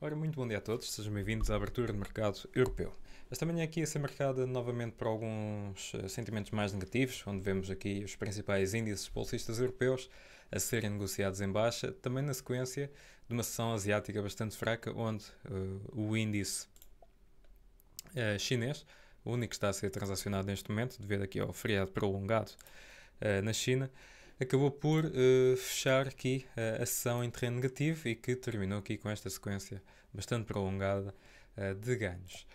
Ora, muito bom dia a todos, sejam bem-vindos à abertura de mercado europeu. Esta manhã aqui a ser marcada novamente por alguns sentimentos mais negativos, onde vemos aqui os principais índices bolsistas europeus a serem negociados em baixa, também na sequência de uma sessão asiática bastante fraca, onde o índice chinês, o único que está a ser transacionado neste momento, devido aqui ao feriado prolongado na China, acabou por fechar aqui a sessão em terreno negativo e que terminou aqui com esta sequência bastante prolongada de ganhos.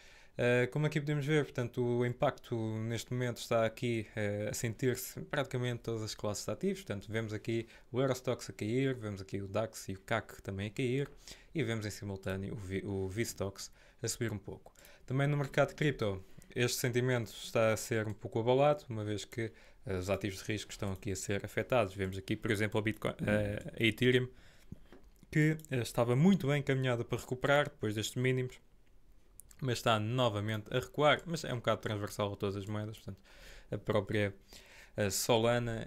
Como aqui podemos ver, portanto, o impacto neste momento está aqui a sentir-se praticamente todas as classes de ativos. Portanto, vemos aqui o Eurostoxx a cair, vemos aqui o DAX e o CAC também a cair e vemos em simultâneo o VSTOXX a subir um pouco. Também no mercado de cripto, este sentimento está a ser um pouco abalado, uma vez que os ativos de risco estão aqui a ser afetados. Vemos aqui, por exemplo, a, Bitcoin, a Ethereum, que estava muito bem encaminhada para recuperar depois destes mínimos, mas está novamente a recuar, mas é um bocado transversal a todas as moedas, portanto, a própria Solana,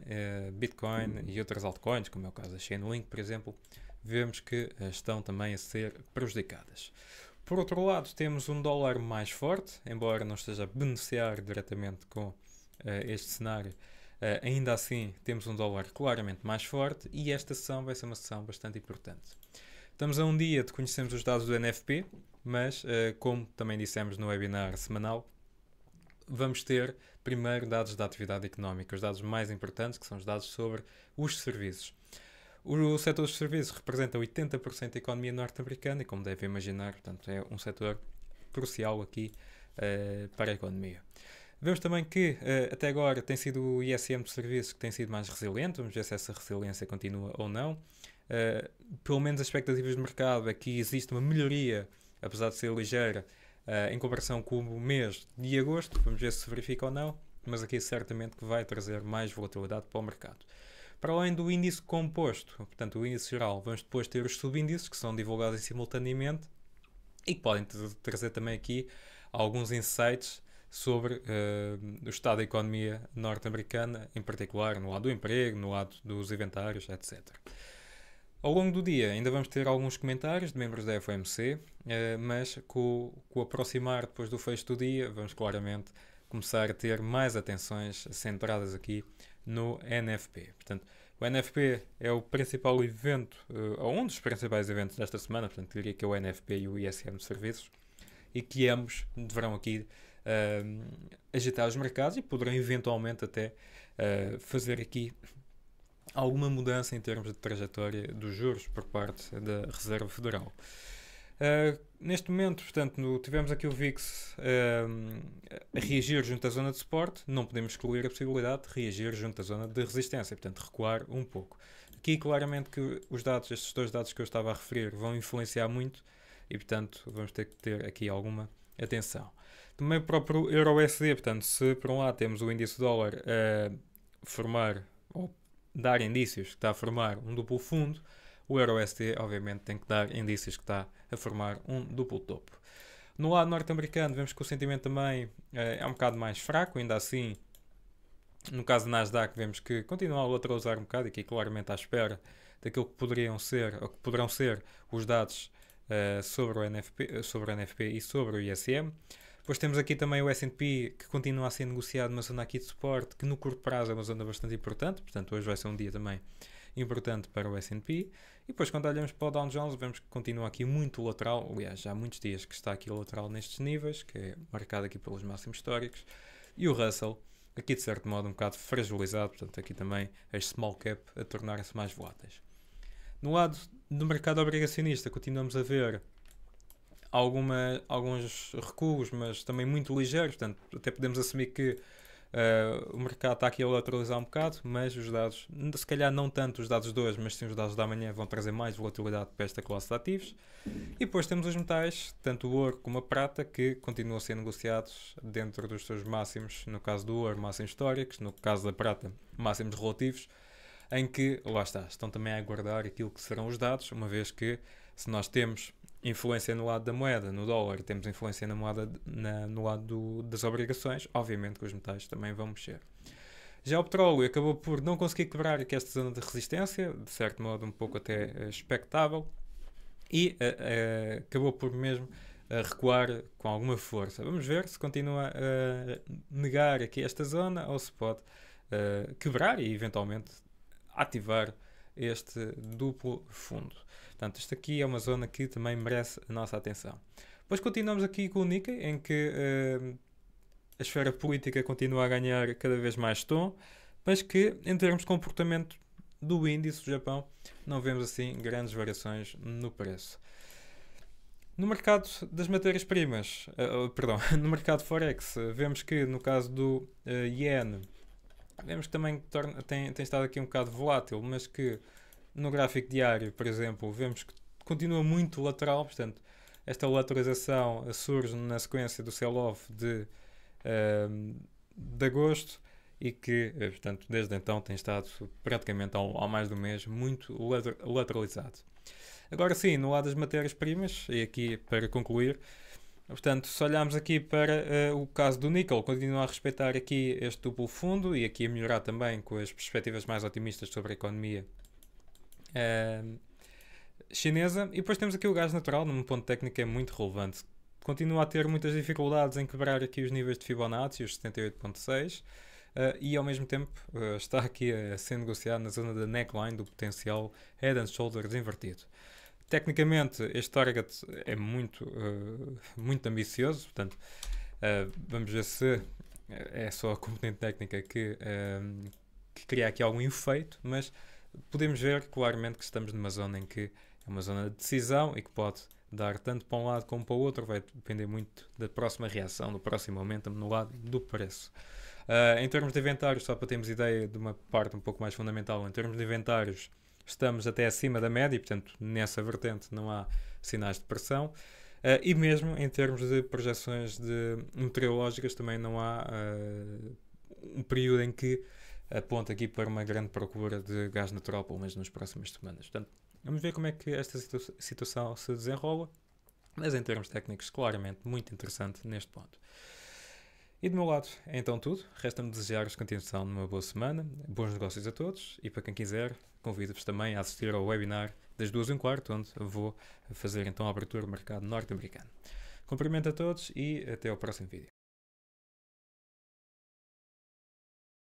Bitcoin e outras altcoins, como é o caso da Chainlink, por exemplo, vemos que estão também a ser prejudicadas. Por outro lado, temos um dólar mais forte, embora não esteja a beneficiar diretamente com este cenário. Ainda assim, temos um dólar claramente mais forte e esta sessão vai ser uma sessão bastante importante. Estamos a um dia de conhecermos os dados do NFP, mas, como também dissemos no webinar semanal, vamos ter primeiro dados da atividade económica, os dados mais importantes, que são os dados sobre os serviços. O setor dos serviços representa 80% da economia norte-americana e, como deve imaginar, portanto, é um setor crucial aqui para a economia. Vemos também que até agora tem sido o ISM de serviços que tem sido mais resiliente, vamos ver se essa resiliência continua ou não. Pelo menos as expectativas de mercado é que existe uma melhoria, apesar de ser ligeira, em comparação com o mês de agosto, vamos ver se se verifica ou não, mas aqui certamente que vai trazer mais volatilidade para o mercado. Para além do índice composto, portanto o índice geral, vamos depois ter os subíndices que são divulgados simultaneamente e que podem trazer também aqui alguns insights sobre o estado da economia norte-americana, em particular no lado do emprego, no lado dos inventários, etc. Ao longo do dia ainda vamos ter alguns comentários de membros da FOMC, mas com o aproximar depois do fecho do dia, vamos claramente começar a ter mais atenções centradas aqui no NFP. Portanto, o NFP é o principal evento, ou um dos principais eventos desta semana, portanto, diria que é o NFP e o ISM de serviços, e que ambos deverão aqui agitar os mercados e poderão eventualmente até fazer aqui alguma mudança em termos de trajetória dos juros por parte da Reserva Federal. Neste momento, portanto, tivemos aqui o VIX a reagir junto à zona de suporte, não podemos excluir a possibilidade de reagir junto à zona de resistência, portanto, recuar um pouco. Aqui, claramente, que os dados, estes dois dados que eu estava a referir, vão influenciar muito e, portanto, vamos ter que ter aqui alguma atenção. Também o próprio Euro-USD, portanto, se por um lado temos o índice dólar a formar, ou dar indícios que está a formar um duplo fundo, o Euro-USD obviamente tem que dar indícios que está a formar um duplo topo. No lado norte-americano vemos que o sentimento também é um bocado mais fraco, ainda assim, no caso do Nasdaq vemos que continua a lateralizar um bocado, e aqui claramente à espera daquilo que poderiam ser, ou que poderão ser os dados sobre o NFP e sobre o ISM. Depois temos aqui também o S&P, que continua a ser negociado numa zona aqui de suporte, que no curto prazo é uma zona bastante importante, portanto hoje vai ser um dia também importante para o S&P. E depois quando olhamos para o Dow Jones vemos que continua aqui muito lateral, aliás já há muitos dias que está aqui lateral nestes níveis, que é marcado aqui pelos máximos históricos, e o Russell aqui de certo modo um bocado fragilizado, portanto aqui também as small cap a tornarem-se mais voláteis. No lado do mercado obrigacionista continuamos a ver alguns recuos, mas também muito ligeiros, portanto até podemos assumir que o mercado está aqui a lateralizar um bocado, mas os dados, se calhar não tanto os dados de hoje, mas sim os dados da manhã vão trazer mais volatilidade para esta classe de ativos. E depois temos os metais, tanto o ouro como a prata, que continuam a ser negociados dentro dos seus máximos, no caso do ouro, máximos históricos, no caso da prata, máximos relativos, em que, lá está, estão também a aguardar aquilo que serão os dados, uma vez que se nós temos influência no lado da moeda, no dólar, e temos influência na moeda no lado das obrigações, obviamente que os metais também vão mexer. Já o petróleo acabou por não conseguir quebrar aqui esta zona de resistência, de certo modo um pouco até expectável, e acabou por mesmo recuar com alguma força. Vamos ver se continua a negar aqui esta zona ou se pode quebrar e eventualmente ativar este duplo fundo. Portanto, isto aqui é uma zona que também merece a nossa atenção. Depois continuamos aqui com o Nikkei, em que a esfera política continua a ganhar cada vez mais tom, mas que em termos de comportamento do índice do Japão não vemos assim grandes variações no preço. No mercado das matérias-primas, perdão, no mercado Forex, vemos que no caso do Yen, vemos que também tem estado aqui um bocado volátil, mas que no gráfico diário, por exemplo, vemos que continua muito lateral, portanto, esta lateralização surge na sequência do sell-off de agosto e que, portanto, desde então tem estado praticamente ao mais do mês muito lateralizado. Agora sim, no lado das matérias-primas, e aqui para concluir, portanto, se olharmos aqui para o caso do níquel, continua a respeitar aqui este duplo fundo e aqui a melhorar também com as perspectivas mais otimistas sobre a economia chinesa. E depois temos aqui o gás natural, num ponto técnico é muito relevante. Continua a ter muitas dificuldades em quebrar aqui os níveis de Fibonacci, os 78.6, e ao mesmo tempo está aqui a ser negociado na zona da neckline do potencial Head and Shoulders invertido. Tecnicamente, este target é muito ambicioso, portanto, vamos ver se é só a componente técnica que cria aqui algum efeito, mas podemos ver claramente que estamos numa zona em que é uma zona de decisão e que pode dar tanto para um lado como para o outro, vai depender muito da próxima reação, do próximo momentum no lado do preço. Em termos de inventários, só para termos ideia de uma parte um pouco mais fundamental, em termos de inventários, estamos até acima da média, portanto, nessa vertente não há sinais de pressão. E mesmo em termos de projeções meteorológicas, também não há um período em que aponta aqui para uma grande procura de gás natural, pelo menos nas próximas semanas. Portanto, vamos ver como é que esta situação se desenrola, mas em termos técnicos, claramente muito interessante neste ponto. E do meu lado é então tudo. Resta-me desejar-vos continuação de uma boa semana, bons negócios a todos e para quem quiser, convido-vos também a assistir ao webinar das 2h15, onde vou fazer então a abertura do mercado norte-americano. Cumprimento a todos e até ao próximo vídeo.